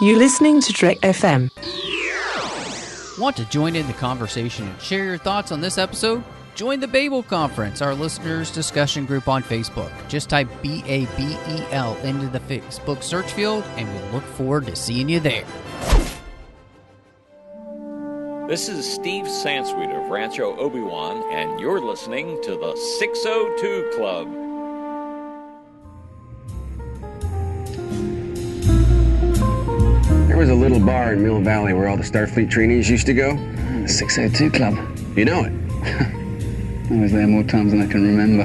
You're listening to Trek FM. Want to join in the conversation and share your thoughts on this episode? Join the Babel Conference, our listeners' discussion group on Facebook. Just type BABEL into the Facebook search field, and we'll look forward to seeing you there. This is Steve Sansweet of Rancho Obi-Wan, and you're listening to the 602 Club. There was a little bar in Mill Valley where all the Starfleet trainees used to go. The 602 Club. You know it. I was there more times than I can remember.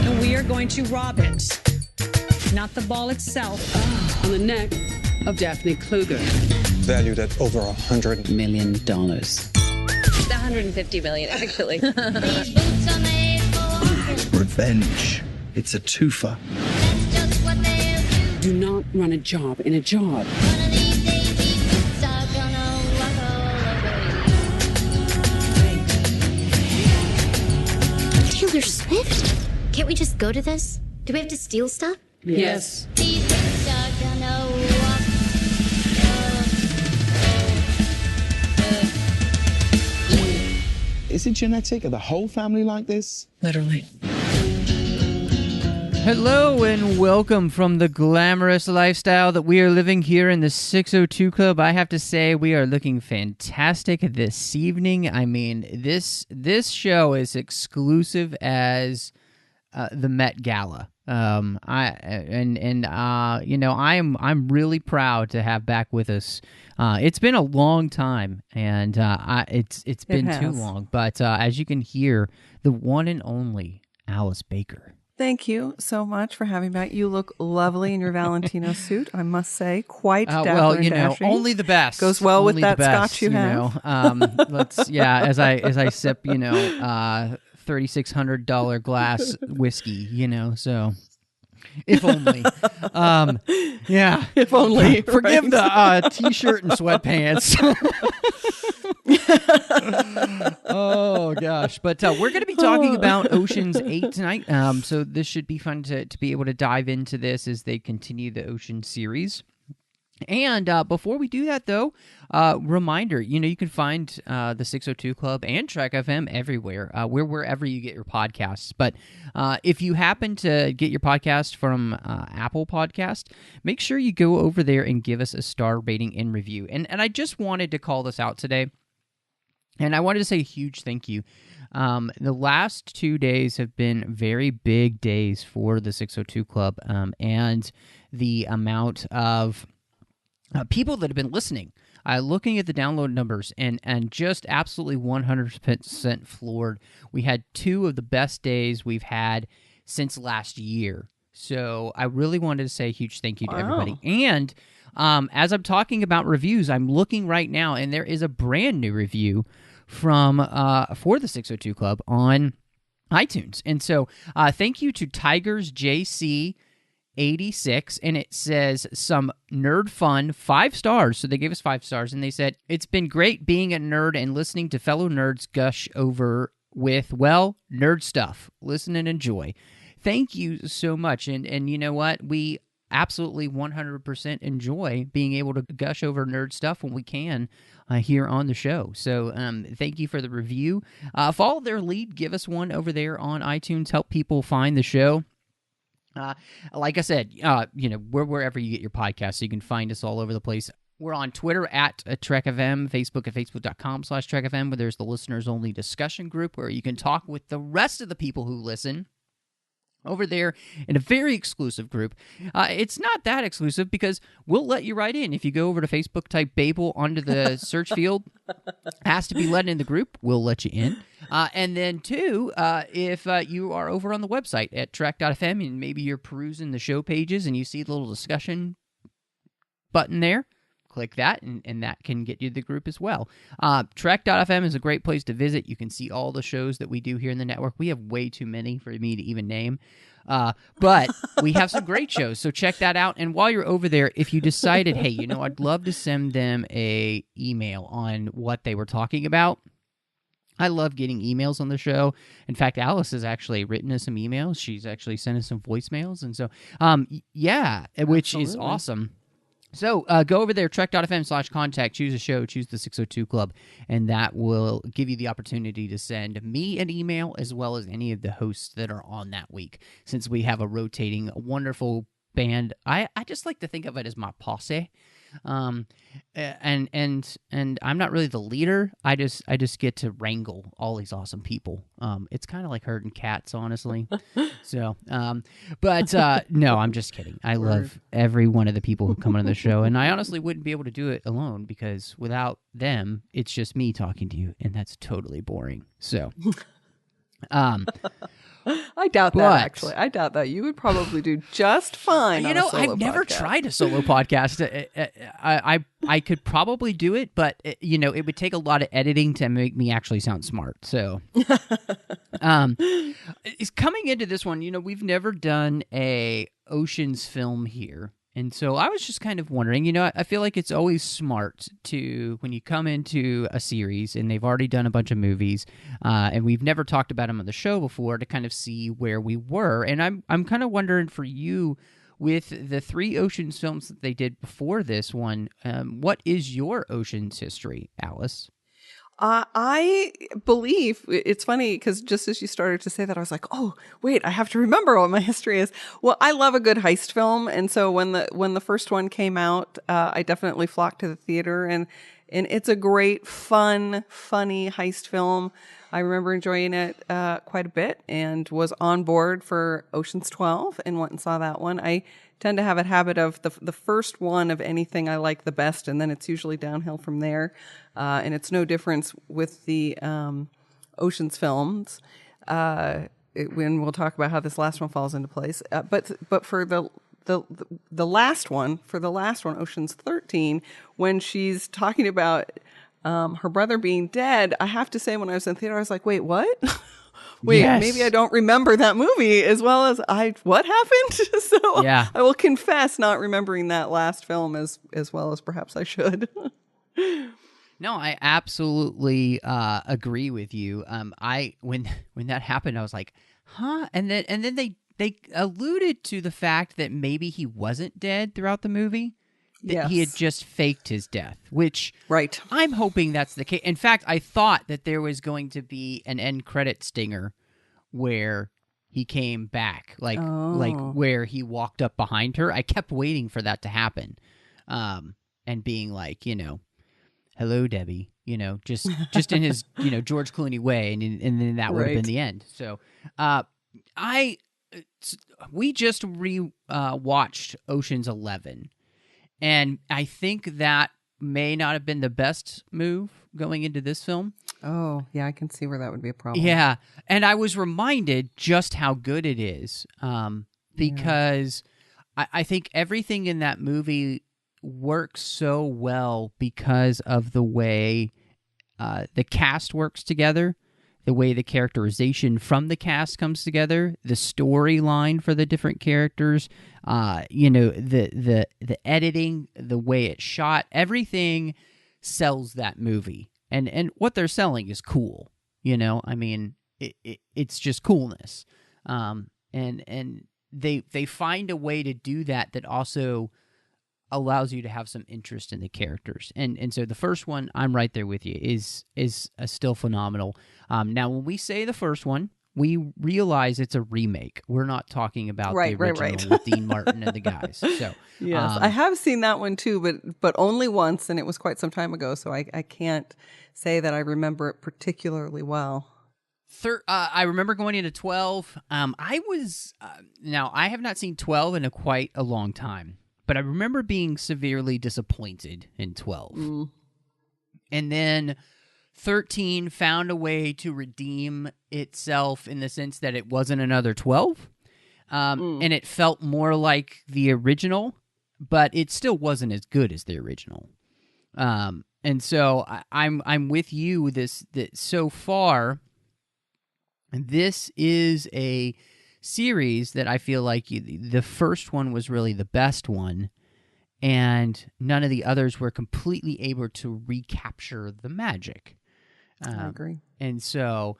And we are going to rob it. Not the ball itself. On the neck of Daphne Kluger. Valued at over $100 million. $150 million, actually. Revenge. It's a twofer. Do not run a job in a job. Taylor Swift? Can't we just go to this? Do we have to steal stuff? Yes. Is it genetic? Are the whole family like this? Literally. Hello and welcome from the glamorous lifestyle that we are living here in the 602 Club. I have to say we are looking fantastic this evening. I mean, this show is exclusive as the Met Gala. I'm really proud to have back with us. It's been a long time, and it's been too long. But as you can hear, the one and only Alice Baker. Thank you so much for having me back. You look lovely in your Valentino suit, I must say. Quite dapper and dashing. Only the best. Goes well only with that best, scotch you have. As I sip, $3,600 glass whiskey, so if only. If only. Forgive the t-shirt and sweatpants. Oh gosh, but we're going to be talking about Ocean's 8 tonight, so this should be fun to be able to dive into this as they continue the Ocean series. And before we do that, though, reminder, you can find the 602 Club and Trek FM everywhere. We're wherever you get your podcasts. But if you happen to get your podcast from Apple Podcast, make sure you go over there and give us a star rating and review. And I just wanted to call this out today. And I wanted to say a huge thank you. The last 2 days have been very big days for the 602 Club, and the amount of people that have been listening, looking at the download numbers, and just absolutely 100% floored. We had 2 of the best days we've had since last year. So I really wanted to say a huge thank you to everybody. And as I'm talking about reviews, I'm looking right now, and there is a brand new review from for the 602 Club on iTunes. And so thank you to Tigers JC 86, and it says some nerd fun, 5 stars. So they gave us 5 stars, and they said, "It's been great being a nerd and listening to fellow nerds gush over with, well, nerd stuff. Listen and enjoy." Thank you so much. And you know what? We absolutely 100% enjoy being able to gush over nerd stuff when we can here on the show. So thank you for the review. Follow their lead. Give us one over there on iTunes. Help people find the show. Like I said, we're wherever you get your podcasts, so you can find us all over the place. We're on Twitter at TrekFM, Facebook at facebook.com/TrekFM, where there's the listeners-only discussion group where you can talk with the rest of the people who listen over there in a very exclusive group. It's not that exclusive because we'll let you right in. If you go over to Facebook, type Babel onto the search field, ask to be let in the group, we'll let you in. And then, too, if you are over on the website at trek.fm and maybe you're perusing the show pages and you see the little discussion button there, click that, and that can get you the group as well. Trek.fm is a great place to visit. You can see all the shows that we do here in the network. We have way too many for me to even name. But we have some great shows, so check that out. And while you're over there, if you decided, hey, I'd love to send them a email on what they were talking about, I love getting emails on the show. In fact, Alice has actually written us some emails. She's actually sent us some voicemails. And so, yeah, which is awesome. So go over there, trek.fm/contact, choose a show, choose the 602 Club, and that will give you the opportunity to send me an email as well as any of the hosts that are on that week. Since we have a rotating, wonderful band, I just like to think of it as my posse. And I'm not really the leader. I just get to wrangle all these awesome people. It's kind of like herding cats, honestly. So, but no, I'm just kidding. I love every one of the people who come on the show, and I honestly wouldn't be able to do it alone because without them, it's just me talking to you, and that's totally boring. So, I doubt that, actually. I doubt that. You would probably do just fine. You know, I've never tried a solo podcast. I could probably do it, but it would take a lot of editing to make me actually sound smart. So, coming into this one, we've never done a Ocean's film here. And so I was just kind of wondering, I feel like it's always smart to, when you come into a series and they've already done a bunch of movies, and we've never talked about them on the show before, to kind of see where we were. And I'm kind of wondering for you, with the 3 Ocean's films that they did before this one, what is your Ocean's history, Alice? I believe it's funny because just as you started to say that, I was like, oh, wait, I have to remember what my history is. Well, I love a good heist film. And so when the first one came out, I definitely flocked to the theater, and it's a great, funny heist film. I remember enjoying it quite a bit and was on board for Ocean's 12 and went and saw that one. I tend to have a habit of the first one of anything I like the best, and then it's usually downhill from there. And it's no difference with the Ocean's films. When we'll talk about how this last one falls into place. But for the last one, Ocean's 13, when she's talking about her brother being dead, I have to say, when I was in theater, I was like, wait, what? Wait, yes. Maybe I don't remember that movie as well as what happened? So yeah. I will confess not remembering that last film as well as perhaps I should. No, I absolutely agree with you. When that happened, I was like, huh? And then they alluded to the fact that maybe he wasn't dead throughout the movie. That he had just faked his death, which I'm hoping that's the case. In fact, I thought that there was going to be an end credit stinger where he came back, like where he walked up behind her. I kept waiting for that to happen, and being like, hello, Debbie, just in his George Clooney way, and then that would have been the end. So, we just watched Ocean's 11. And I think that may not have been the best move going into this film. Oh, yeah, I can see where that would be a problem. Yeah, and I was reminded just how good it is, because I think everything in that movie works so well because of the way the cast works together, the way the characterization from the cast comes together, the storyline for the different characters, the editing, the way it's shot, everything sells that movie. And what they're selling is cool. I mean, it's just coolness. And they find a way to do that also allows you to have some interest in the characters. And so the first one, I'm right there with you, is still phenomenal. Now, when we say the first one, we realize it's a remake. We're not talking about the original with Dean Martin and the guys. So yes, I have seen that one too, but only once, and it was quite some time ago, so I can't say that I remember it particularly well. I remember going into 12. Now, I have not seen 12 in quite a long time. But I remember being severely disappointed in 12. Mm. And then 13 found a way to redeem itself in the sense that it wasn't another 12. And it felt more like the original, but it still wasn't as good as the original. And so I'm with you with this, that so far, this is a series that I feel like the first one was really the best one, and none of the others were completely able to recapture the magic. I agree. And so,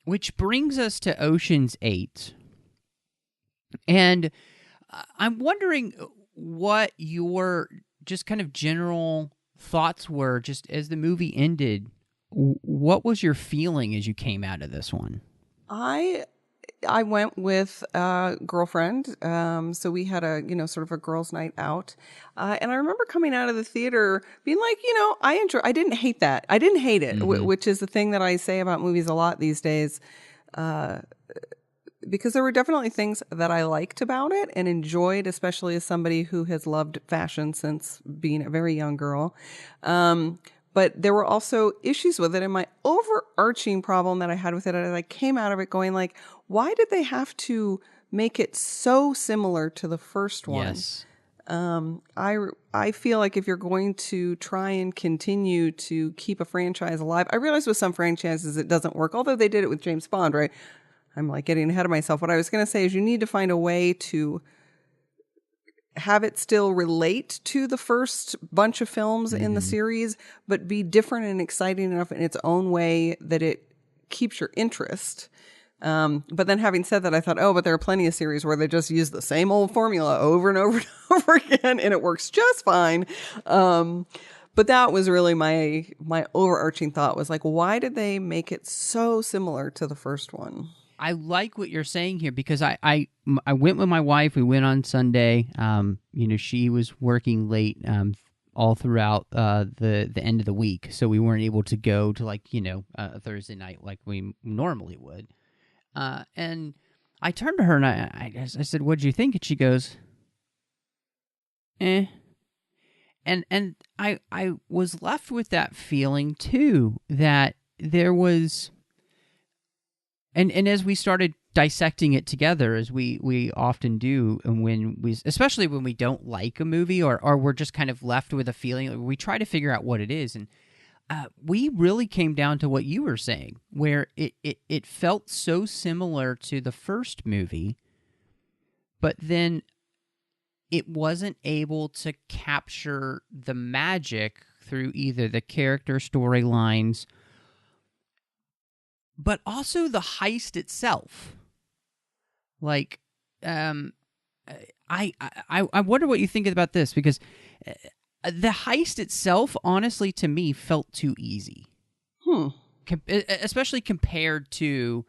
which brings us to Ocean's 8. And I'm wondering what your just kind of general thoughts were just as the movie ended. What was your feeling as you came out of this one? I went with a girlfriend, so we had a sort of a girls' night out, and I remember coming out of the theater being like, I didn't hate that. I didn't hate it, which is the thing that I say about movies a lot these days, because there were definitely things that I liked about it and enjoyed, especially as somebody who has loved fashion since being a very young girl. But there were also issues with it. And my overarching problem that I had with it, I came out of it going like, why did they have to make it so similar to the first one? Yes. I feel like if you're going to try and continue to keep a franchise alive, I realize with some franchises it doesn't work, although they did it with James Bond, right? I'm like getting ahead of myself. What I was going to say is you need to find a way to have it still relate to the first bunch of films in the series, but be different and exciting enough in its own way that it keeps your interest. But then having said that, I thought, but there are plenty of series where they just use the same old formula over and over and over again, and it works just fine. But that was really my overarching thought was like, why did they make it so similar to the first one? I like what you're saying here because I went with my wife. We went on Sunday. She was working late all throughout the end of the week, so we weren't able to go to a Thursday night like we normally would. And I turned to her and I said, "What'd you think?" And she goes, "Eh." And I was left with that feeling too that there was. And as we started dissecting it together, as we often do, and especially when we don't like a movie or we're just kind of left with a feeling, we try to figure out what it is. And we really came down to what you were saying, where it felt so similar to the first movie, but then it wasn't able to capture the magic through either the character storylines but also the heist itself. Like, I wonder what you think about this, because the heist itself, honestly, to me, felt too easy. Especially compared to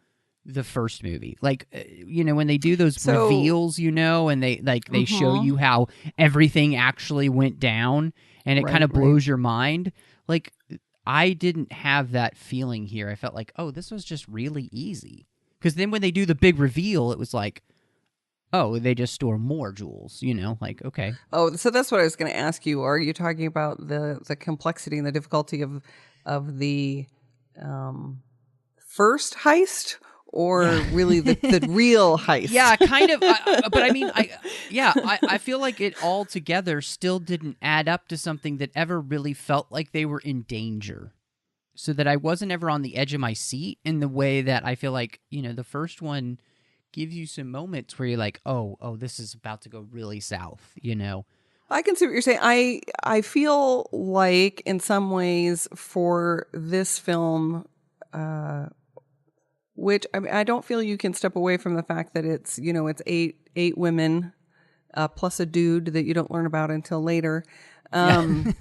the first movie. Like, when they do those reveals, and they show you how everything actually went down, and it kind of blows your mind. Like, I didn't have that feeling here. I felt like, this was just really easy. Because then when they do the big reveal, it was like, they just store more jewels, like, okay. Oh, so that's what I was going to ask you. Are you talking about the complexity and the difficulty of the first heist? Or really the real heist? Yeah, kind of. But I mean, I feel like it all together still didn't add up to something that ever really felt like they were in danger. So that I wasn't ever on the edge of my seat in the way that I feel like, the first one gives you some moments where you're like, oh, this is about to go really south, I can see what you're saying. I feel like in some ways for this film, which I don't feel you can step away from the fact that it's it's eight women plus a dude that you don't learn about until later. The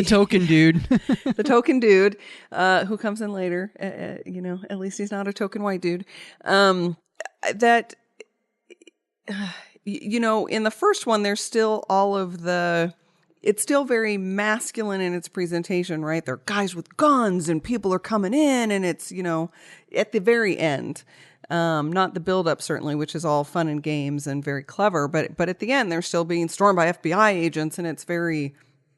token dude, the token dude who comes in later. At least he's not a token white dude. That in the first one, there's still all of the. It's still very masculine in its presentation, right? There are guys with guns and people are coming in, and it's, at the very end. Not the build-up, certainly, which is all fun and games and very clever. But at the end, they're still being stormed by FBI agents, and it's very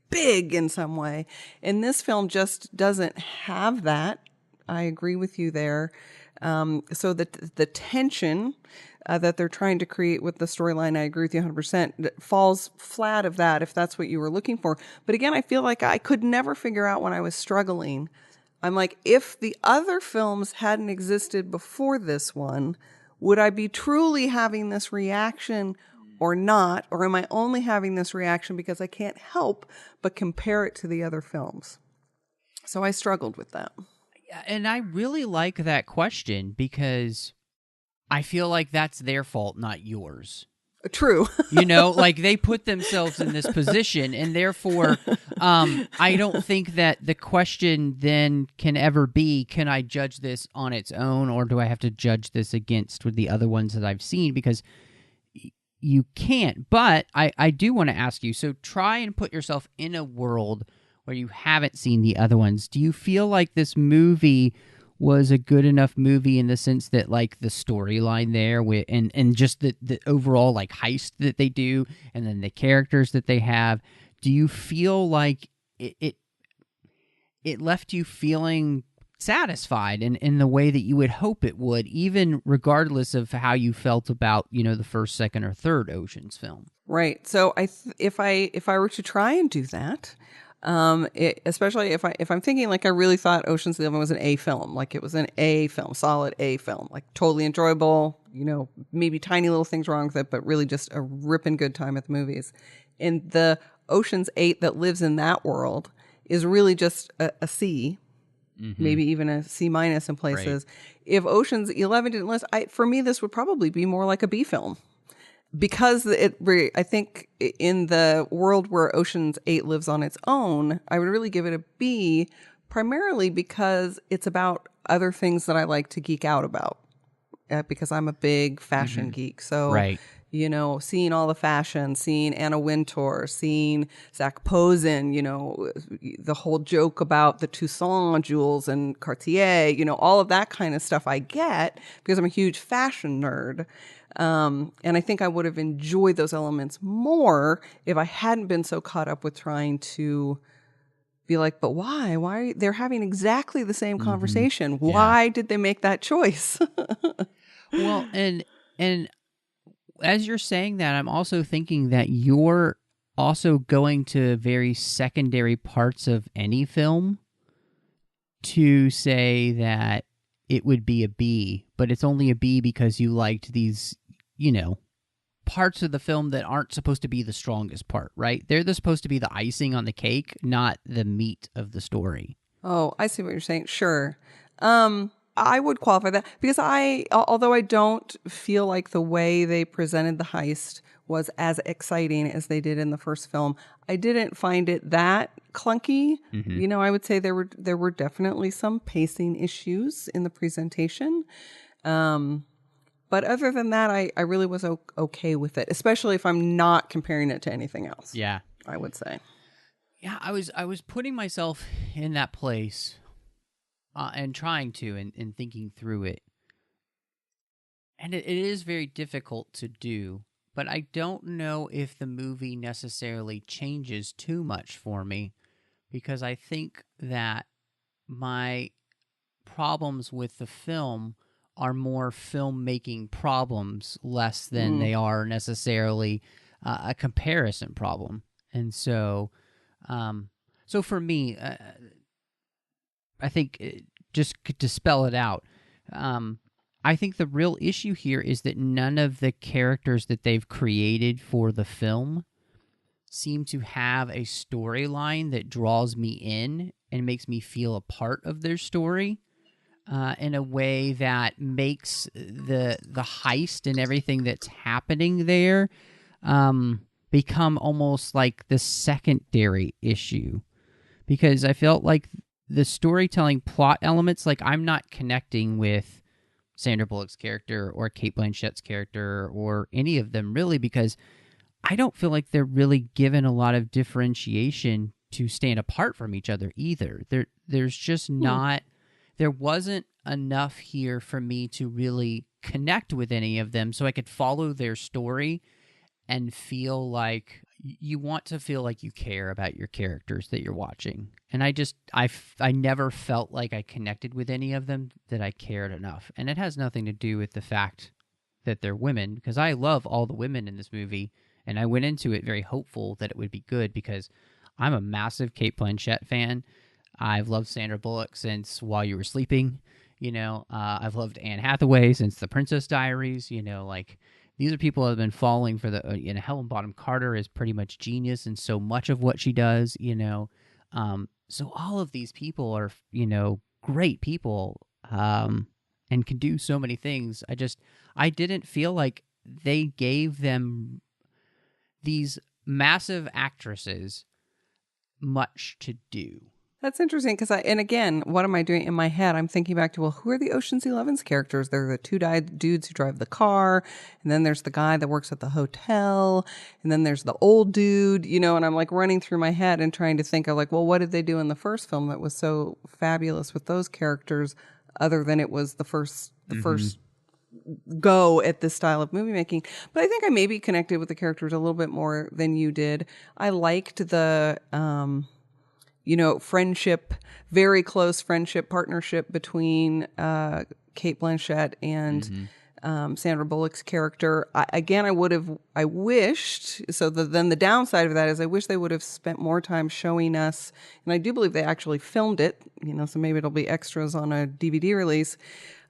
big in some way. And this film just doesn't have that. I agree with you there. So the tension that they're trying to create with the storyline, I agree with you 100%, falls flat of that if that's what you were looking for. But again, I feel like I could never figure out when I was struggling. I'm like, if the other films hadn't existed before this one, would I be truly having this reaction or not? Or am I only having this reaction because I can't help but compare it to the other films? So I struggled with that. And I really like that question because I feel like that's their fault, not yours. True. Like they put themselves in this position, and therefore I don't think that the question then can ever be, can I judge this on its own, or do I have to judge this against with the other ones that I've seen? Because you can't. But I do want to ask you, so try and put yourself in a world where you haven't seen the other ones. Do you feel like this movie was a good enough movie in the sense that, like, the storyline there and just the overall, like, heist that they do, and then the characters that they have, do you feel like it left you feeling satisfied in the way that you would hope it would, even regardless of how you felt about, the first, second, or third Ocean's film? Right. So if I were to try and do that, especially if I'm thinking like I really thought Ocean's 11 was an A film, like it was an A film, solid A film, like totally enjoyable, maybe tiny little things wrong with it, but really just a ripping good time at the movies. And the Ocean's 8 that lives in that world is really just a C, maybe even a C- in places. Right. If Ocean's 11 didn't list, for me, this would probably be more like a B film. Because I think in the world where Ocean's 8 lives on its own, I would really give it a B, primarily because it's about other things that I like to geek out about, because I'm a big fashion geek. So, right. Seeing all the fashion, seeing Anna Wintour, seeing Zach Posen, the whole joke about the Toussaint jewels and Cartier, all of that kind of stuff I get because I'm a huge fashion nerd. And I think I would have enjoyed those elements more if I hadn't been so caught up with trying to be like, but why? Why? They're having exactly the same conversation. Why did they make that choice? Well, and as you're saying that, I'm also thinking that you're also going to very secondary parts of any film to say that it would be a B, but it's only a B because you liked these, parts of the film that aren't supposed to be the strongest part, right? They're supposed to be the icing on the cake, not the meat of the story. Oh, I see what you're saying. Sure. I would qualify that because although I don't feel like the way they presented the heist was as exciting as they did in the first film, I didn't find it that clunky. I would say there were definitely some pacing issues in the presentation. But other than that, I really was okay with it, especially if I'm not comparing it to anything else. Yeah. I would say. Yeah, I was putting myself in that place and trying to and thinking through it. And it is very difficult to do, but I don't know if the movie necessarily changes too much for me, because I think that my problems with the film are more filmmaking problems less than they are necessarily a comparison problem. And so for me, I think just to spell it out, I think the real issue here is that none of the characters that they've created for the film seem to have a storyline that draws me in and makes me feel a part of their story in a way that makes the heist and everything that's happening there become almost like the secondary issue. Because I felt like the storytelling plot elements, like I'm not connecting with Sandra Bullock's character or Cate Blanchett's character or any of them really, because I don't feel like they're really given a lot of differentiation to stand apart from each other either. There's just not, there wasn't enough here for me to really connect with any of them so I could follow their story and feel like you want to feel like you care about your characters that you're watching. And I never felt like I connected with any of them, that I cared enough. And it has nothing to do with the fact that they're women, because I love all the women in this movie, and I went into it very hopeful that it would be good because I'm a massive Cate Blanchett fan. I've loved Sandra Bullock since While You Were Sleeping. I've loved Anne Hathaway since The Princess Diaries. These are people that have been falling for the. Helen Bonham Carter is pretty much genius in so much of what she does. So all of these people are, great people, and can do so many things. I didn't feel like they gave them, these massive actresses, much to do. That's interesting because and again, what am I doing in my head? I'm thinking back to, well, who are the Ocean's 11's characters? They're the two dudes who drive the car, and then there's the guy that works at the hotel, and then there's the old dude, and I'm like running through my head and trying to think of like, well, what did they do in the first film that was so fabulous with those characters, other than it was the first go at this style of movie making. But I think I maybe connected with the characters a little bit more than you did. I liked the friendship, very close friendship partnership between Kate Blanchett and Sandra Bullock's character. I wished, then the downside of that is I wish they would have spent more time showing us, and I do believe they actually filmed it, so maybe it'll be extras on a DVD release,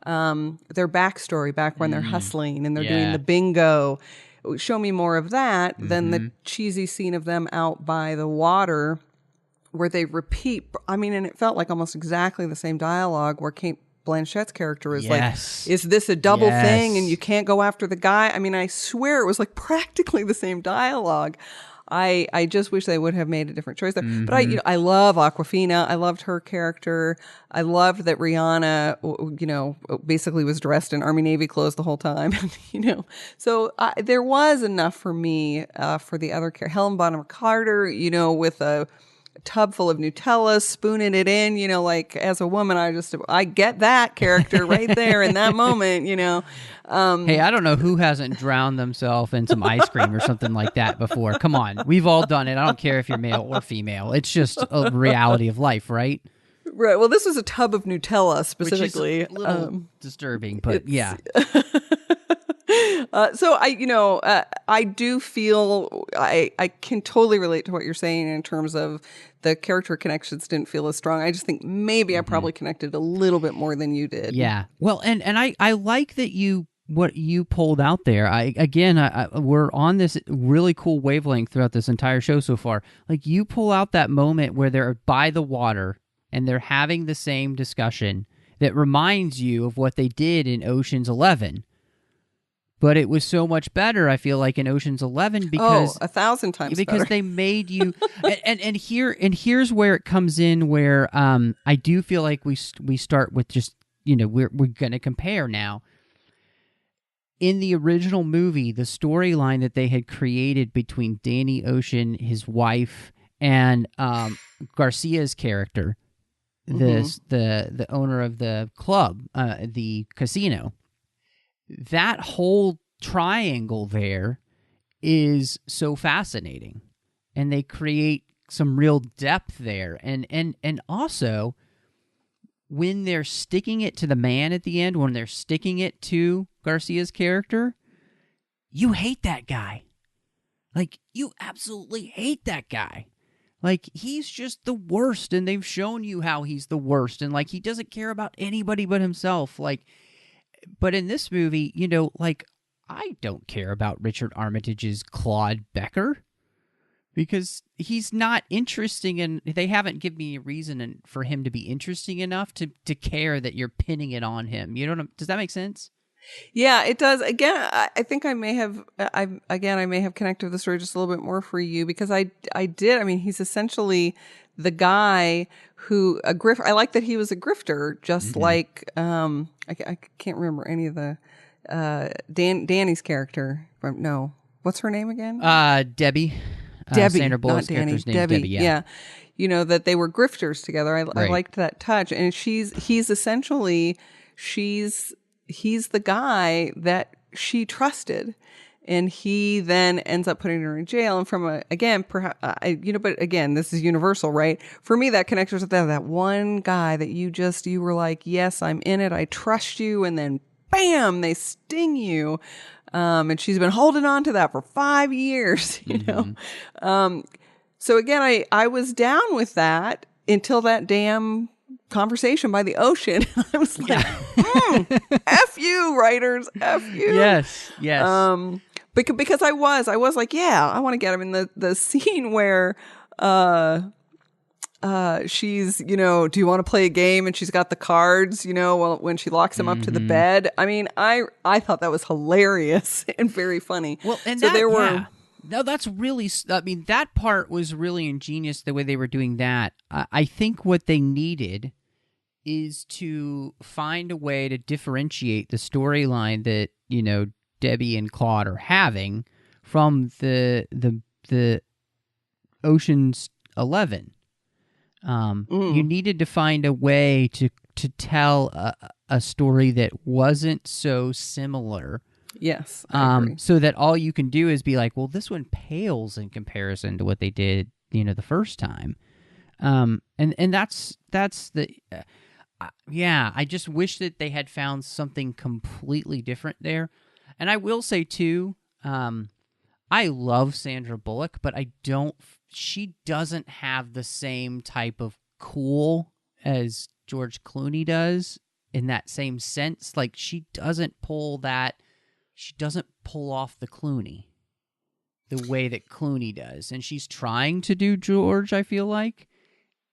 their backstory back when they're hustling and they're doing the bingo. Show me more of that than the cheesy scene of them out by the water where they repeat, and it felt like almost exactly the same dialogue where Kate Blanchett's character is like, is this a double thing and you can't go after the guy? I swear it was like practically the same dialogue. I just wish they would have made a different choice there. But I love Awkwafina. I loved her character. I loved that Rihanna, basically was dressed in Army Navy clothes the whole time. So there was enough for me for the other character. Helen Bonham Carter, with a tub full of Nutella, spooning it in, like as a woman, I get that character right there in that moment, Hey, I don't know who hasn't drowned themselves in some ice cream or something like that before. Come on. We've all done it. I don't care if you're male or female. It's just a reality of life, right? Right. Well, this was a tub of Nutella specifically. Which is a little disturbing, but yeah. So I do feel I can totally relate to what you're saying in terms of the character connections didn't feel as strong. I just think maybe I probably connected a little bit more than you did. Yeah. Well, and I like that what you pulled out there. We're on this really cool wavelength throughout this entire show so far. Like you pull out that moment where they're by the water and they're having the same discussion that reminds you of what they did in Ocean's 11. But it was so much better, I feel like, in Ocean's 11 because 1,000 times because better. They made you and here's where it comes in where I do feel like we start with just we're going to compare now. In the original movie, the storyline that they had created between Danny Ocean, his wife, and Garcia's character, the owner of the club, the casino. That whole triangle there is so fascinating, and they create some real depth there. And also, when they're sticking it to the man at the end, when they're sticking it to Garcia's character, you hate that guy. Like, you absolutely hate that guy. Like, he's just the worst, and they've shown you how he's the worst, and, like, he doesn't care about anybody but himself. Like, but in this movie, I don't care about Richard Armitage's Claude Becker because he's not interesting, and they haven't given me a reason for him to be interesting enough to care that you're pinning it on him. Does that make sense? Yeah, it does. Again, I think I may have connected with the story just a little bit more for you because I did. He's essentially the guy who I like that he was a grifter, just like I can't remember any of the Danny's character. No, what's her name again? Debbie. Debbie, Sandra Bullock's not Danny. character's name Debbie. Debbie. Yeah. That they were grifters together. I liked that touch, and he's essentially he's the guy that she trusted. And he then ends up putting her in jail. And but again, this is universal, right? For me, that connects with that one guy that you were like, yes, I'm in it. I trust you. And then bam, they sting you. And she's been holding on to that for 5 years, So again, I was down with that until that damn conversation by the ocean. I was like, F you, writers, F you. Yes. Because I was like, yeah, I want to get him in the scene where she's, do you want to play a game? And she's got the cards, when she locks him up to the bed. I mean, I thought that was hilarious and very funny. Well, and so there were. Yeah. No, that's really, I mean, that part was really ingenious the way they were doing that. I think what they needed is to find a way to differentiate the storyline that, Debbie and Claude are having from the Ocean's 11. You needed to find a way to tell a story that wasn't so similar. Yes, I agree. So that all you can do is be like, well, this one pales in comparison to what they did, the first time. And that's the, I just wish that they had found something completely different there. And I will say too, I love Sandra Bullock, but she doesn't have the same type of cool as George Clooney does in that same sense. Like she doesn't pull off the Clooney the way that Clooney does. And she's trying to do George, I feel like.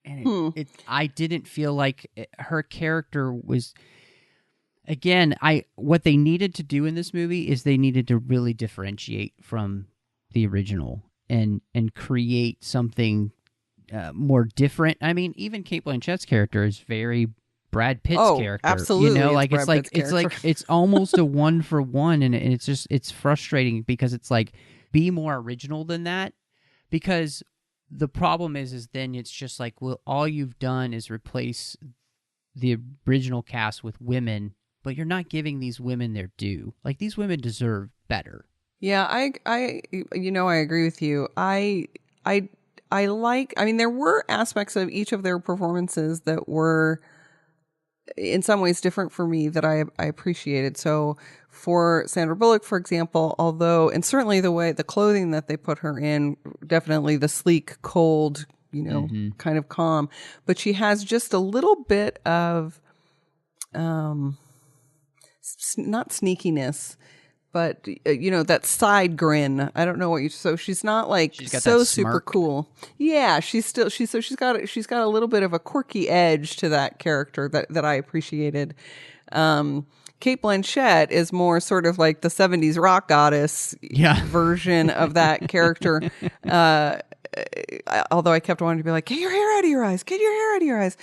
And I didn't feel like her character was, again, what they needed to do in this movie is they needed to really differentiate from the original and create something more different. I mean, even Cate Blanchett's character is very Brad Pitt's character. Absolutely. It's almost a 1-for-1, and it's frustrating because it's like, be more original than that, because the problem is then it's just like, well, all you've done is replace the original cast with women, but you're not giving these women their due. Like, these women deserve better. Yeah, I agree with you. I mean, there were aspects of each of their performances that were in some ways different for me that I appreciated. So for Sandra Bullock, for example, and certainly the clothing that they put her in, definitely the sleek, cold, kind of calm, but she has just a little bit of, not sneakiness, but that side grin. I don't know so she's not like so super cool. Yeah, she's got a little bit of a quirky edge to that character that I appreciated. Cate Blanchett is more sort of like the 70s rock goddess version of that character. Although I kept wanting to be like, get your hair out of your eyes, get your hair out of your eyes.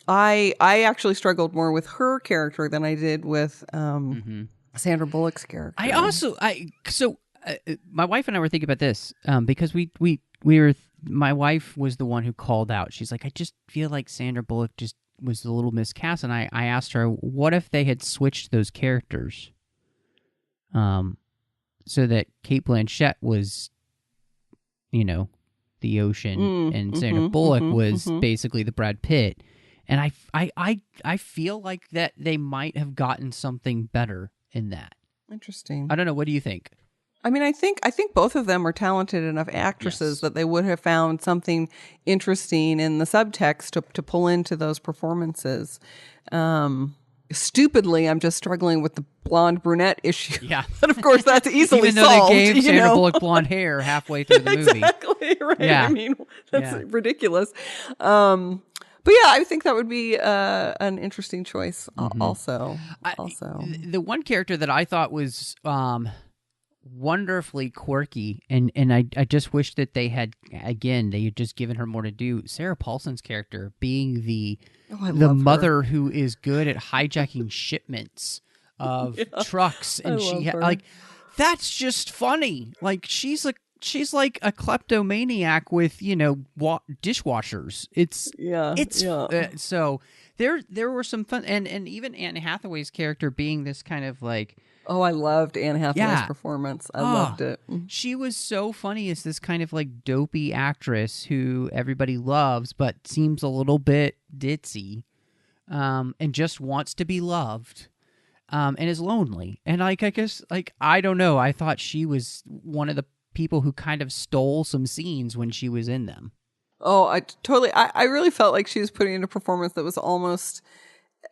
I actually struggled more with her character than I did with Sandra Bullock's character. My wife and I were thinking about this because my wife was the one who called out. She's like, I just feel like Sandra Bullock just was a little miscast, and I asked her, what if they had switched those characters, so that Cate Blanchett was, the Ocean, and Sandra Bullock was basically the Brad Pitt, and I feel like that they might have gotten something better in that. Interesting. I don't know. What do you think? I mean, I think both of them are talented enough actresses that they would have found something interesting in the subtext to pull into those performances. Stupidly, I'm just struggling with the blonde brunette issue. Yeah, but of course that's easily even though solved. They gave Sandra Bullock blonde hair halfway through the movie. Exactly right. Yeah. I mean, that's ridiculous. But yeah, I think that would be an interesting choice. Also, the one character that I thought was wonderfully quirky, and I just wish that they had just given her more to do. Sarah Paulson's character being the mother who is good at hijacking shipments of trucks, and that's just funny. Like she's like a kleptomaniac with dishwashers. So there were some fun, and even Anne Hathaway's character being this kind of like. Oh, I loved Anne Hathaway's performance. I loved it. She was so funny as this kind of like dopey actress who everybody loves, but seems a little bit ditzy, and just wants to be loved, and is lonely. And I guess I don't know. I thought she was one of the people who kind of stole some scenes when she was in them. Oh, I really felt like she was putting in a performance that was almost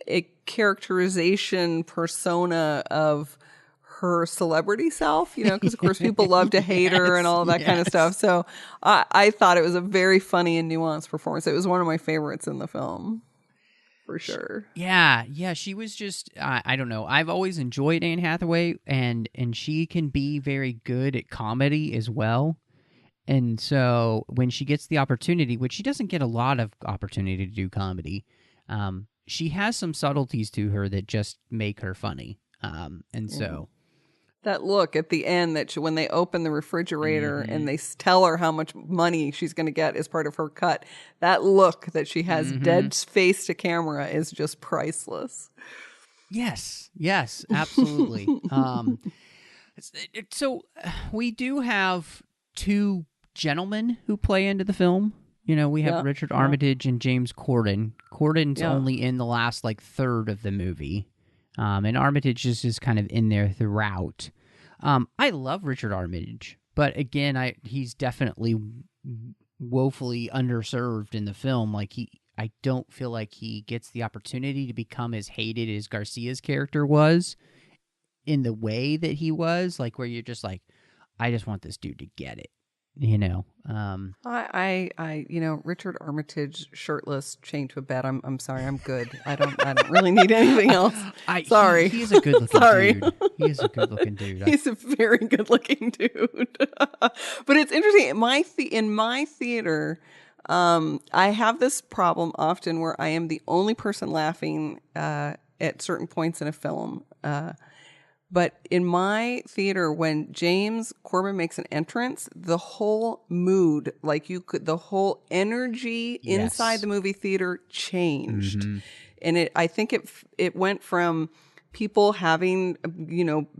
a characterization persona of her celebrity self, because of course people love to hate her and all of that kind of stuff. So I thought it was a very funny and nuanced performance. It was one of my favorites in the film, for sure. Yeah, she was just, I don't know. I've always enjoyed Anne Hathaway, and she can be very good at comedy as well. And so when she gets the opportunity, which she doesn't get a lot of opportunity to do comedy, she has some subtleties to her that just make her funny. And so that look at the end that when they open the refrigerator and they tell her how much money she's going to get as part of her cut, that look that she has dead face to camera is just priceless. Yes, absolutely. So we do have two gentlemen who play into the film. We have Richard Armitage and James Corden. Corden's only in the last third of the movie. And Armitage is just kind of in there throughout. I love Richard Armitage, but again, he's definitely woefully underserved in the film. I don't feel like he gets the opportunity to become as hated as Garcia's character was in the way that he was, where you're just I just want this dude to get it. Richard Armitage shirtless chained to a bed. I'm sorry, I'm good. I don't really need anything else. Sorry. He's a good looking dude. He is a good looking dude. He's a very good looking dude. But it's interesting. In my theater, I have this problem often where I am the only person laughing at certain points in a film. But in my theater, when James Corden makes an entrance, the whole mood, the whole energy inside the movie theater changed. And I think it went from people having,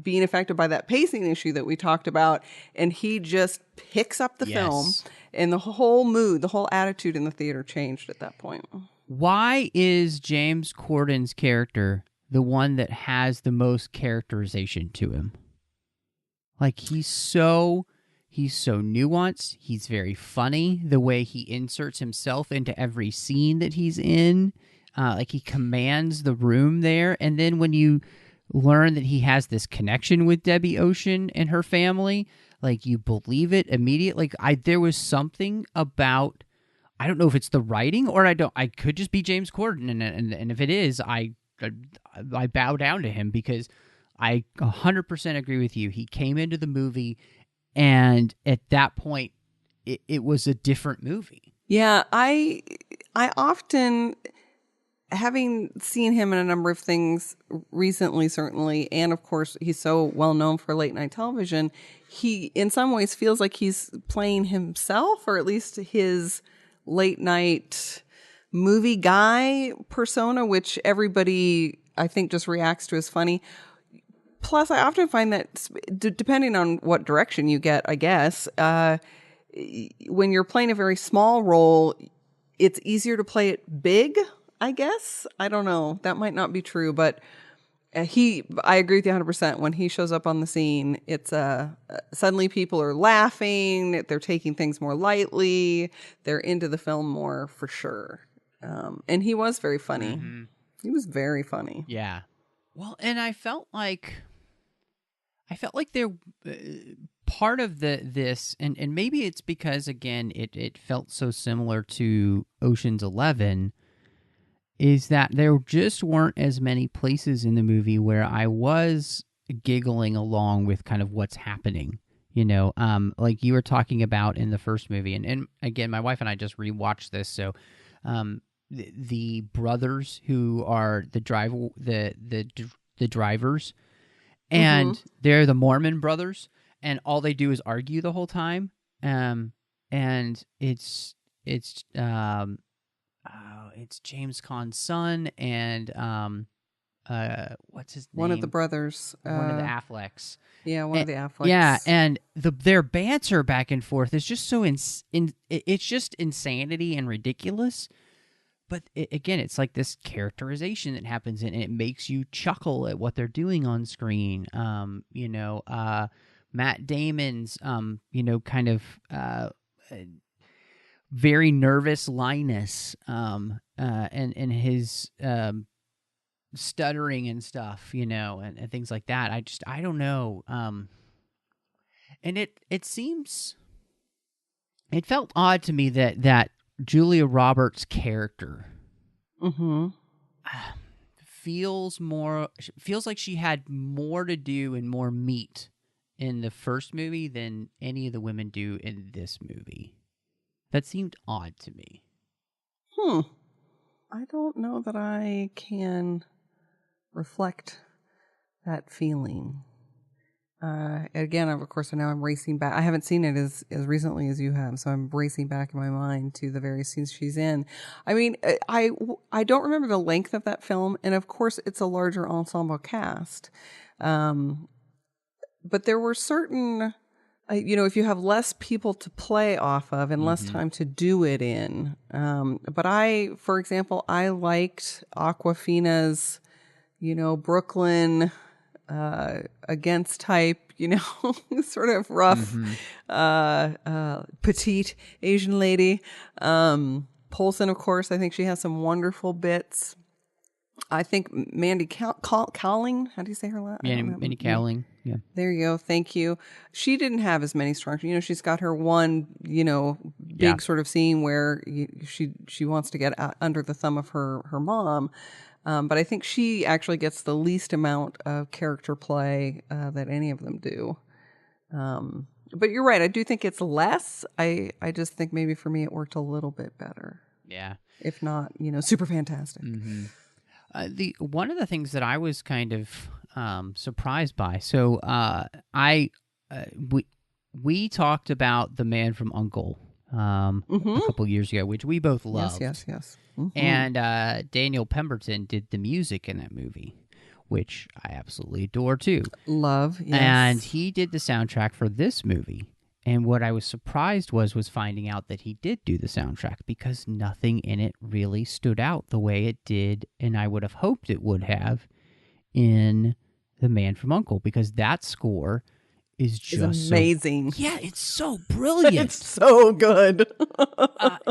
being affected by that pacing issue that we talked about, and he just picks up the film, and the whole mood, the whole attitude in the theater changed at that point. Why is James Corden's character the one that has the most characterization to him? He's so nuanced. He's very funny. The way he inserts himself into every scene that he's in, he commands the room there. And then when you learn that he has this connection with Debbie Ocean and her family, you believe it immediately. There was something about, I don't know if it's the writing or I could just be James Corden, and if it is, I bow down to him, because I 100% agree with you. He came into the movie, and at that point, it was a different movie. Yeah, I often, having seen him in a number of things recently, certainly, and of course, he's so well known for late night television, he in some ways feels like he's playing himself, or at least his late night movie guy persona, which everybody I think just reacts to as funny. Plus, I often find that depending on what direction you get, I guess, when you're playing a very small role, it's easier to play it big, I guess. I don't know. That might not be true, but I agree with you 100%. When he shows up on the scene, it's suddenly people are laughing, they're taking things more lightly, they're into the film more, for sure. And he was very funny. He was very funny. Yeah. Well, and I felt like there part of this, and maybe it's because, again, it felt so similar to Ocean's 11, is that there just weren't as many places in the movie where I was giggling along with kind of what's happening. Like you were talking about in the first movie, and again, my wife and I just rewatched this, so the brothers who are the drivers, and they're the Mormon brothers, and all they do is argue the whole time, and it's James Caan's son and what's his name? One of the brothers. One of the Afflecks. Yeah, one of the Afflecks. Yeah, and their banter back and forth is just so it's just insanity and ridiculous. But again, it's like this characterization that happens, and it makes you chuckle at what they're doing on screen. Matt Damon's, kind of very nervous Linus, and his stuttering and stuff, and things like that. I don't know. And it felt odd to me that Julia Roberts' character feels like she had more to do and more meat in the first movie than any of the women do in this movie. That seemed odd to me. I don't know that I can reflect that feeling. Again, of course, now I'm racing back. I haven't seen it as recently as you have, so I'm racing back in my mind to the various scenes she's in. I mean, I don't remember the length of that film, and of course, it's a larger ensemble cast. But there were certain, if you have less people to play off of and less time to do it in. But for example, I liked Awkwafina's, Brooklyn against type, sort of rough, petite Asian lady. Poulsen, of course, I think she has some wonderful bits. I think Mandy Cowling, how do you say her last name? Mandy Cowling, yeah. There you go, thank you. She didn't have as many strong, she's got her one, big sort of scene where she wants to get out under the thumb of her mom. But I think she actually gets the least amount of character play that any of them do. But you're right. I do think it's less. I just think maybe for me it worked a little bit better. Yeah. If not, super fantastic. One of the things that I was kind of surprised by. So we talked about The Man from U.N.C.L.E. A couple years ago, which we both loved. Yes. And Daniel Pemberton did the music in that movie, which I absolutely adore too. Love, yes. And he did the soundtrack for this movie. And what I was surprised was finding out that he did do the soundtrack, because nothing in it really stood out the way it did, and I would have hoped it would have, in The Man from U.N.C.L.E., because that score is just amazing. It's so brilliant. It's so good.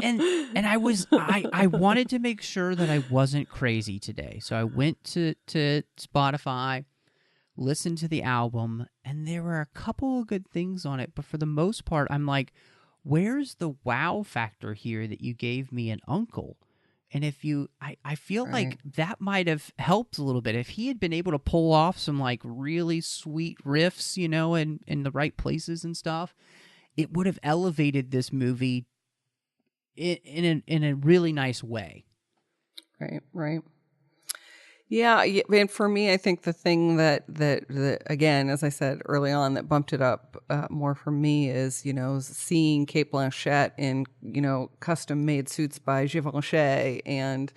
And I wanted to make sure that I wasn't crazy today. So I went to Spotify, listened to the album, and there were a couple of good things on it. But for the most part, I'm like, where's the wow factor here that you gave me in U.N.C.L.E.? And I feel like that might have helped a little bit. If he had been able to pull off some like really sweet riffs, in the right places and stuff, it would have elevated this movie in a really nice way. Right. Yeah, and for me, I think the thing that again, as I said early on, that bumped it up more for me is, seeing Cate Blanchett in, custom-made suits by Givenchy, and,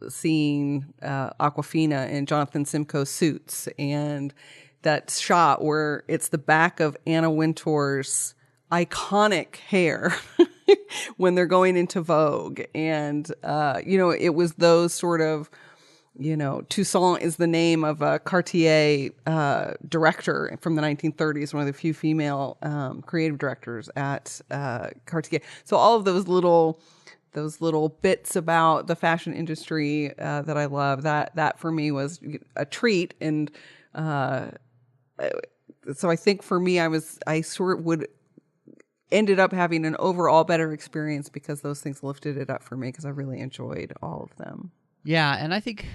seeing Awkwafina in Jonathan Simcoe's suits, and that shot where it's the back of Anna Wintour's iconic hair when they're going into Vogue. And, it was those sort of, Toussaint is the name of a Cartier director from the 1930s, one of the few female creative directors at Cartier. So all of those little bits about the fashion industry that I love, that for me was a treat. And so I think for me, I sort of ended up having an overall better experience because those things lifted it up for me, because I really enjoyed all of them. Yeah, and I think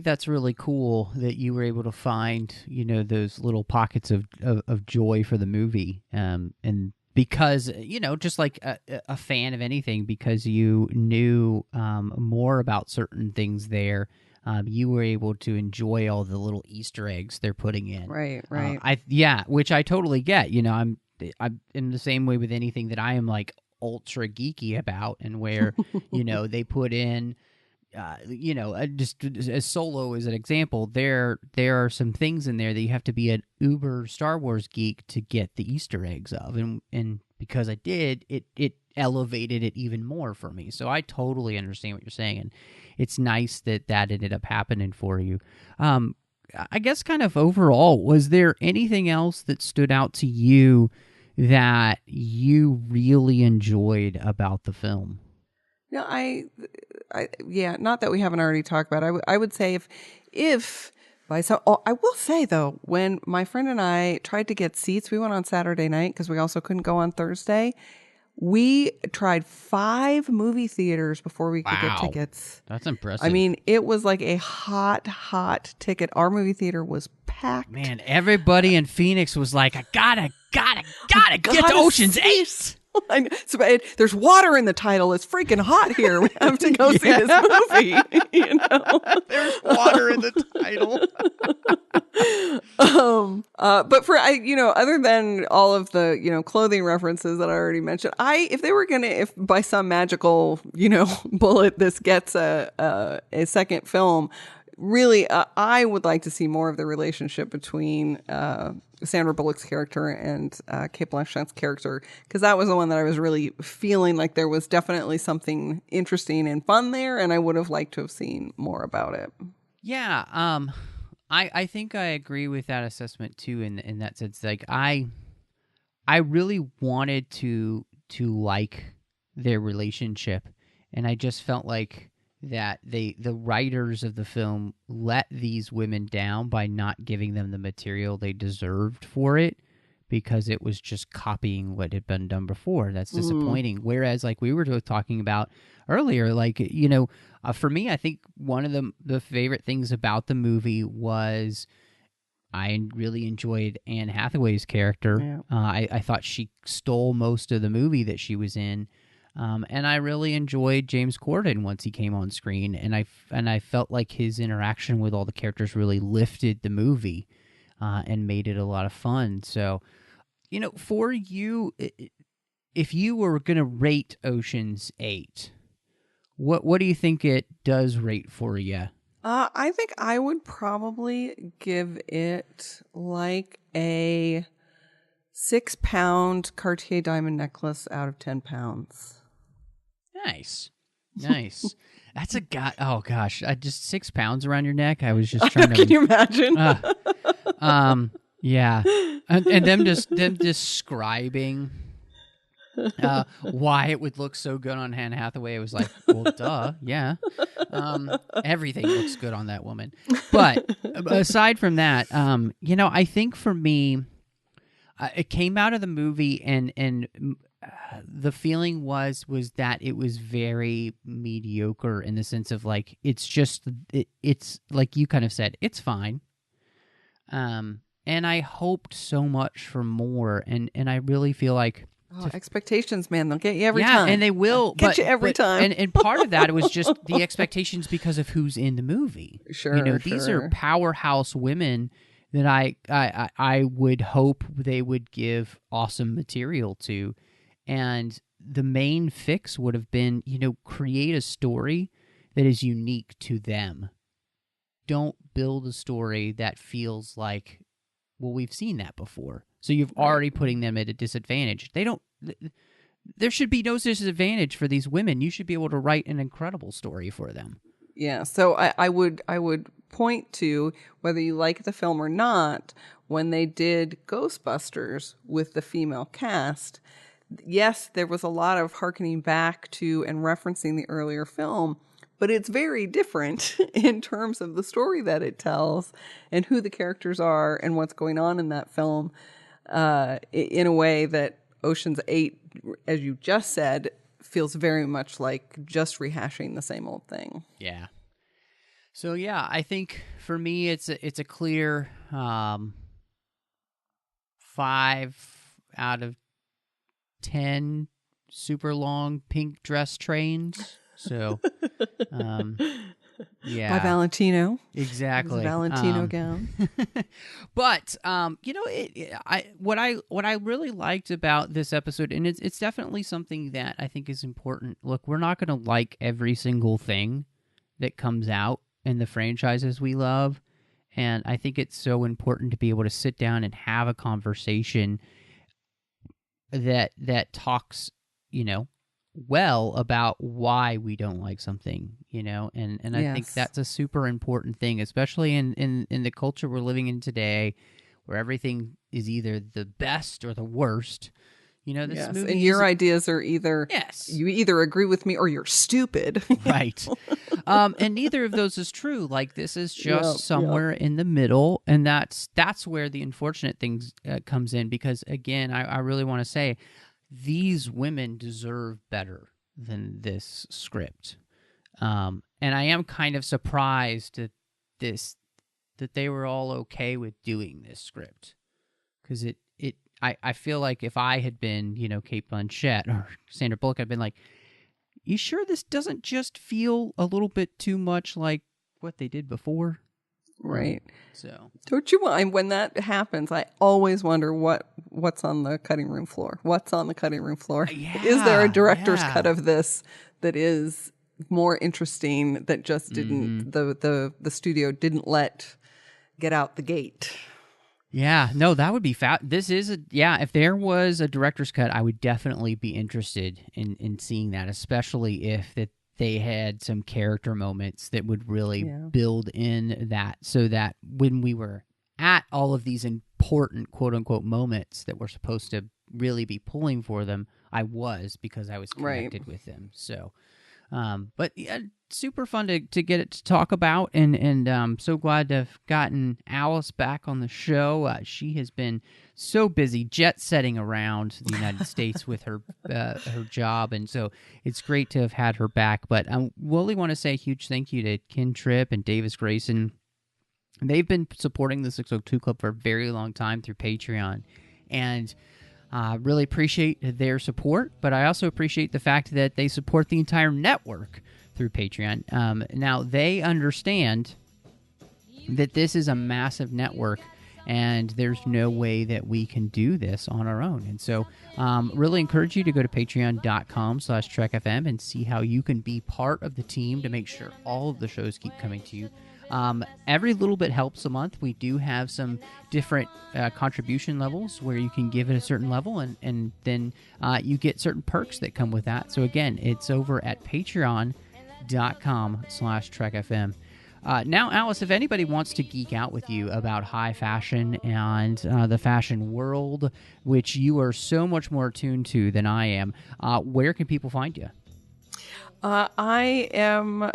that's really cool that you were able to find, those little pockets of joy for the movie. And because, just like a fan of anything, because you knew more about certain things there, you were able to enjoy all the little Easter eggs they're putting in. Right. Which I totally get. I'm in the same way with anything that I am like ultra geeky about, and where, they put in, just as Solo as an example, there are some things in there that you have to be an uber Star Wars geek to get the Easter eggs of, and because I did, it elevated it even more for me. So I totally understand what you're saying, and it's nice that ended up happening for you. I guess kind of overall, was there anything else that stood out to you that you really enjoyed about the film? No, I not that we haven't already talked about it. I would say if by some, I will say though, when my friend and I tried to get seats, we went on Saturday night because we also couldn't go on Thursday. We tried 5 movie theaters before we could get tickets. That's impressive. I mean, it was like a hot ticket. Our movie theater was packed. Man, everybody in Phoenix was like, I gotta get to Ocean's 8. There's water in the title. It's freaking hot here. We have to go see this movie. There's water in the title. But for other than all of the clothing references that I already mentioned, if by some magical bullet this gets a second film, really I would like to see more of the relationship between Sandra Bullock's character and Cate Blanchett's character, because that was the one that I was really feeling like there was definitely something interesting and fun there, and I would have liked to have seen more about it. Yeah, I think I agree with that assessment too. In that sense, like I really wanted to like their relationship, and I just felt like that the writers of the film let these women down by not giving them the material they deserved for it, because it was just copying what had been done before. That's disappointing. Whereas, like we were talking about earlier, like, for me, I think one of the favorite things about the movie was I really enjoyed Anne Hathaway's character. Yeah. I thought she stole most of the movie that she was in. And I really enjoyed James Corden once he came on screen, and I felt like his interaction with all the characters really lifted the movie and made it a lot of fun. So, for you, if you were going to rate Ocean's 8, what do you think it does rate for you? I think I would probably give it like a 6-pound Cartier diamond necklace out of 10 pounds. Nice. That's a guy. Oh gosh, I just 6 pounds around your neck. I was just trying to. Can you imagine? Yeah, and them describing why it would look so good on Anne Hathaway. It was like, well, duh, yeah. Everything looks good on that woman. But aside from that, I think for me, it came out of the movie and. The feeling was that it was very mediocre in the sense of like it's like you kind of said, it's fine. And I hoped so much for more, and I really feel like expectations, man, they'll get you every time. Yeah, and they will get you every time. And part of that, it was just the expectations because of who's in the movie. Sure, these are powerhouse women that I would hope they would give awesome material to. And the main fix would have been, create a story that is unique to them. Don't build a story that feels like, well, we've seen that before. So you've already putting them at a disadvantage. There should be no disadvantage for these women. You should be able to write an incredible story for them. Yeah, so I would point to, whether you like the film or not, when they did Ghostbusters with the female cast, yes, there was a lot of hearkening back to and referencing the earlier film, but it's very different in terms of the story that it tells and who the characters are and what's going on in that film, in a way that Ocean's 8, as you just said, feels very much like just rehashing the same old thing. Yeah. So yeah, I think for me it's a clear 5 out of 10 super long pink dress trains. So, yeah. By Valentino. Exactly. Valentino gown. But, what I really liked about this episode, and it's definitely something that I think is important. Look, we're not going to like every single thing that comes out in the franchises we love. And I think it's so important to be able to sit down and have a conversation that talks, well about why we don't like something, and I think that's a super important thing, especially in the culture we're living in today, where everything is either the best or the worst. You know, this Yes, movie and your is- ideas are either you either agree with me or you're stupid. right. And neither of those is true. Like, this is just Yep, somewhere in the middle, and that's where the unfortunate things comes in. Because again, I really want to say these women deserve better than this script, and I am kind of surprised that they were all okay with doing this script, because I feel like if I had been, Kate Blanchett or Sandra Bullock, I'd been like, you sure this doesn't just feel a little bit too much like what they did before? Right. So Don't you mind when that happens? I always wonder what's on the cutting room floor. What's on the cutting room floor? Is there a director's cut of this that is more interesting that just didn't the studio didn't let get out the gate? Yeah, no, that would be This is if there was a director's cut, I would definitely be interested in seeing that, especially if they had some character moments that would really build in that, so that when we were at all of these important quote-unquote moments that we're supposed to really be pulling for them, because I was connected with them. So, but yeah, super fun to get it to talk about, and so glad to have gotten Alice back on the show. She has been so busy jet setting around the United States with her job, and so it's great to have had her back. But I really want to say a huge thank you to Ken Tripp and Davis Grayson. They've been supporting the 602 Club for a very long time through Patreon, and really appreciate their support, but I also appreciate the fact that they support the entire network through Patreon. Now, they understand that this is a massive network, and there's no way that we can do this on our own. And so really encourage you to go to patreon.com/TrekFM and see how you can be part of the team to make sure all of the shows keep coming to you. Every little bit helps a month. We do have some different contribution levels where you can give it a certain level, and then you get certain perks that come with that. So again, it's over at patreon.com/TrekFM. Now, Alice, if anybody wants to geek out with you about high fashion and the fashion world, which you are so much more attuned to than I am, where can people find you? I am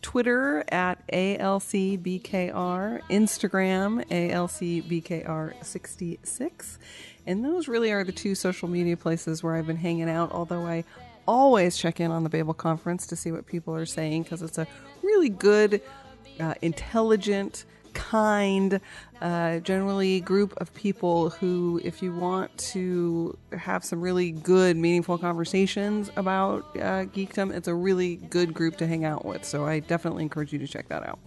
Twitter at ALCBKR, Instagram ALCBKR66, and those really are the two social media places where I've been hanging out, although I always check in on the Babel Conference to see what people are saying, because it's a really good, intelligent, kind, generally group of people who, if you want to have some really good, meaningful conversations about geekdom, it's a really good group to hang out with. So I definitely encourage you to check that out.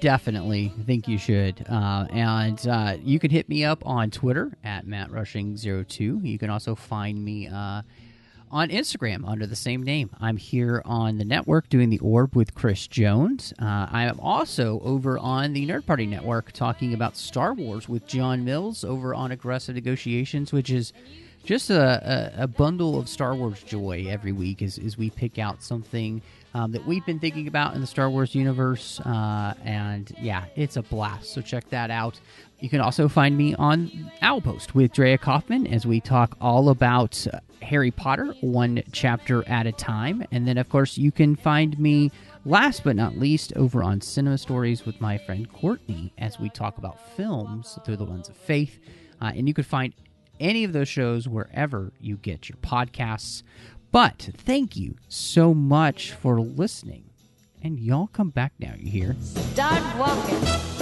Definitely think you should. And you can hit me up on Twitter at MattRushing02. You can also find me on Instagram under the same name. I'm here on the network doing The Orb with Chris Jones. I am also over on the Nerd Party Network talking about Star Wars with John Mills over on Aggressive Negotiations, which is just a bundle of Star Wars joy every week as we pick out something that we've been thinking about in the Star Wars universe. And yeah, it's a blast. So check that out. You can also find me on Owlpost with Drea Kaufman as we talk all about Harry Potter, one chapter at a time. And then, of course, you can find me, last but not least, over on Cinema Stories with my friend Courtney as we talk about films through the lens of faith. And you can find any of those shows wherever you get your podcasts. But thank you so much for listening. And y'all come back now, you hear? Start walking.